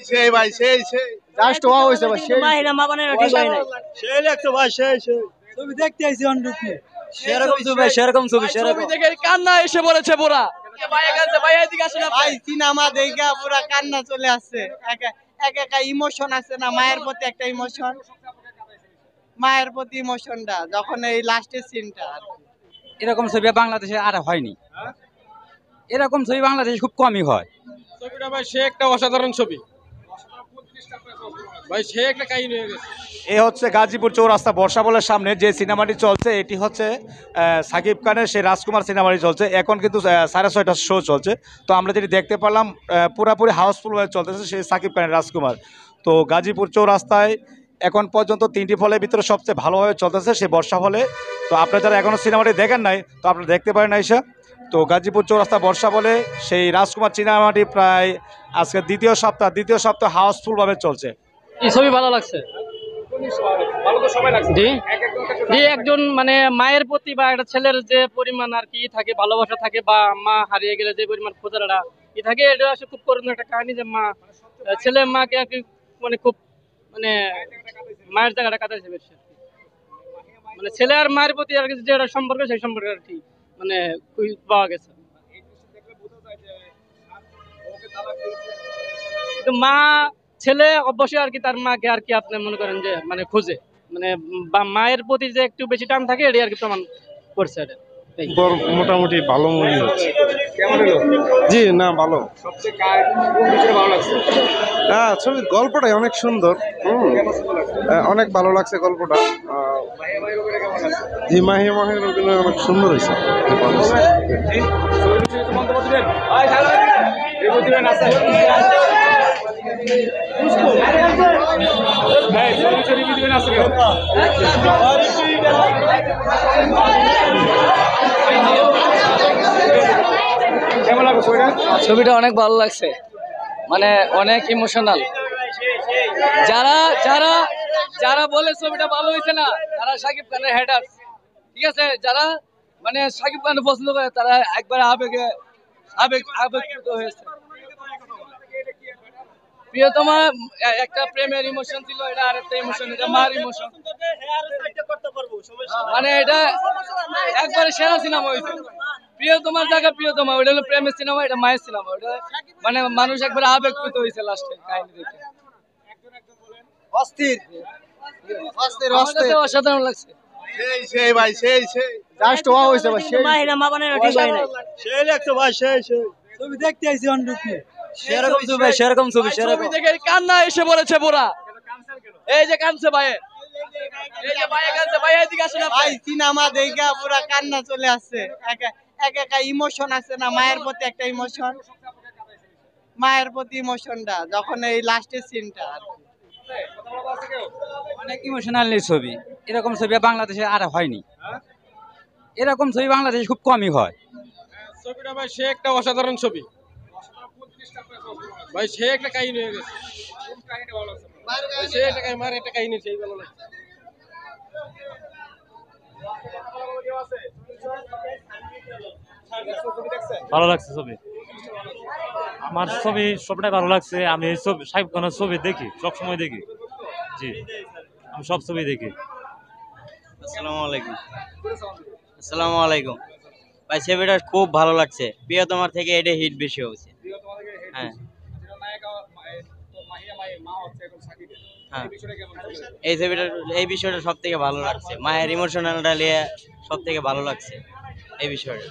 সেই ভাই সেই জাস্ট ওয়াও হইছে ভাই সেই মাহিনা মাবানের ঠিক হয় নাই সেই লাগছে ভাই সেই ছবি দেখতে আইছি অনরূপে সেরকম ছবি সেরকম ছবি ছবি দেখে কান্না এসে বলেছে পুরা ভাই এখানে ভাই এদিকে আসেন ভাই সিনেমা দেখা পুরা কান্না চলে আসছে একা ইমোশন আছে না মায়ের প্রতি একটা ইমোশন মায়ের প্রতি ইমোশনটা যখন এই লাস্টের সিনটা এরকম ছবি বাংলাদেশে আর হয়নি এরকম ছবি বাংলাদেশে খুব কমই হয় ছবিটা ভাই সে একটা অসাধারণ ছবি ভাই সে একটা কাহিনী হয়ে গেছে এ হচ্ছে গাজীপুর চৌরাস্তা বর্ষাবলের সামনে যে সিনেমাটি চলছে এটি হচ্ছে সাকিব খানের সেই রাজকুমার সিনেমাটি চলছে এখন কিন্তু 6:30টার শো চলছে তো আমরা যেটি দেখতে পারলাম পুরাপুরি হাউসফুল হয়ে চলতেছে সেই সাকিব খানের রাজকুমার তো গাজীপুর চৌরাস্তায় এখন পর্যন্ত 3টি ফলের ভিতরে সবচেয়ে ভালোভাবে চলতেছে সেই বর্ষা ফলে তো আপনারা যারা এখনও সিনেমাটি দেখেন নাই তো আপনারা দেখতে পারেন আইসা তো গাজীপুর চৌরাস্তা বর্ষা বলে সেই রাজকুমার সিনেমাটি প্রায় আজকে দ্বিতীয় সপ্তাহ হাউসফুলভাবে চলছে এই ছবি ভালো লাগছে জি একজন মানে মায়ের প্রতি বা একটা ছেলের যে পরিমাণ আর কি থাকে ভালোবাসা থাকে বা মা হারিয়ে গেলে যে পরিমাণ খোঁজাটা ই থাকে এটা আসলে খুব করুণ একটা কাহিনী যে মা ছেলে মাকে আর কি মানে খুব মানে মায়ের জায়গাটা কাটাইছে বেশি মানে ছেলে আর মায়ের প্রতি আর কি যে একটা সম্পর্ক সেই সম্পর্কে আর কি মানে পাওয়া গেছে মা ছেলে অবশ্যই আর কি তার মাকে আর কি আপনি মনে করেন যে মানে খুঁজে মানে মায়ের প্রতি যে একটু বেশি টান থাকে এটাই আর কি প্রমাণ করছে এটা মোটামুটি ভালো মুভি হচ্ছে জি না ভালো হ্যাঁ ছবির গল্পটাই অনেক সুন্দর অনেক ভালো লাগছে গল্পটা জি মাহির অভিনয় অনেক সুন্দর হয়েছে ছবিটা অনেক ভালো লাগছে মানে অনেক ইমোশনাল যারা যারা যারা বলে ছবিটা ভালো হয়েছে না তারা সাকিব খানের হেটার্স ঠিক আছে যারা মানে সাকিব খান পছন্দ করে তারা একবার আবেগপ্রুত হয়েছে প্রিয়তমা একটা প্রেমের ইমোশন ছিল এটা আরেকটা ইমোশন এটা মার ইমোশন মানে এটা একবারে সেরা সিনেমা হয়েছে প্রিয়তমার জায়গা প্রিয়তমা ওটা হলো প্রেমের সিনেমা এটা মায়ের সিনেমা ওটা মানে মানুষ একবার আবেগপ্রুত হয়েছে লাস্টে কাহিনী দেখে অস্থির অসাধারণ লাগছে সেই ভাই সেই জাস্ট ওয়াও হইছে ভাই সেই মাহিনা মাবানের ঠিক হয় নাই সেই লাগছে ভাই সেই ছবি দেখতে আইছি অনরূপে সেরকম ছবি সেরকম ছবি ছবি দেখে কান্না এসে বলেছে পুরা এই যে কাঁদছে ভাই এই যে ভাই কাঁদছে ভাই এদিকে আসেন ভাই সিনেমা দেখা পুরা কান্না চলে আসছে একা ইমোশন আছে না মায়ের প্রতি একটা ইমোশন মায়ের প্রতি ইমোশনটা যখন এই লাস্টের সিনটা অনেক ইমোশনাল ছবি এরকম ছবি বাংলাদেশে আর হয়নি এরকম ছবি বাংলাদেশে খুব কমই হয় ছবিটা ভাই সে একটা অসাধারণ ছবি ভাই সে একটা কাহিনী হয়ে গেছে সে একটা কাহিনী মার একটা কাহিনী সেই ভালো লাগছে ভালো লাগছে ছবি আমার ছবি সবটাই ভালো লাগছে আমি সাকিব খানের ছবি দেখি সবসময় দেখি জি আমি সব ছবি দেখি আসসালামু আলাইকুম ভাই ছবিটা খুব ভালো লাগছে প্রিয়তমার থেকে এটা হিট বেশি হয়েছে হ্যাঁ এই ছবিটা এই বিষয়টা সব থেকে ভালো লাগছে মায়ের ইমোশনালটা নিয়ে সব থেকে ভালো লাগছে এই বিষয়টা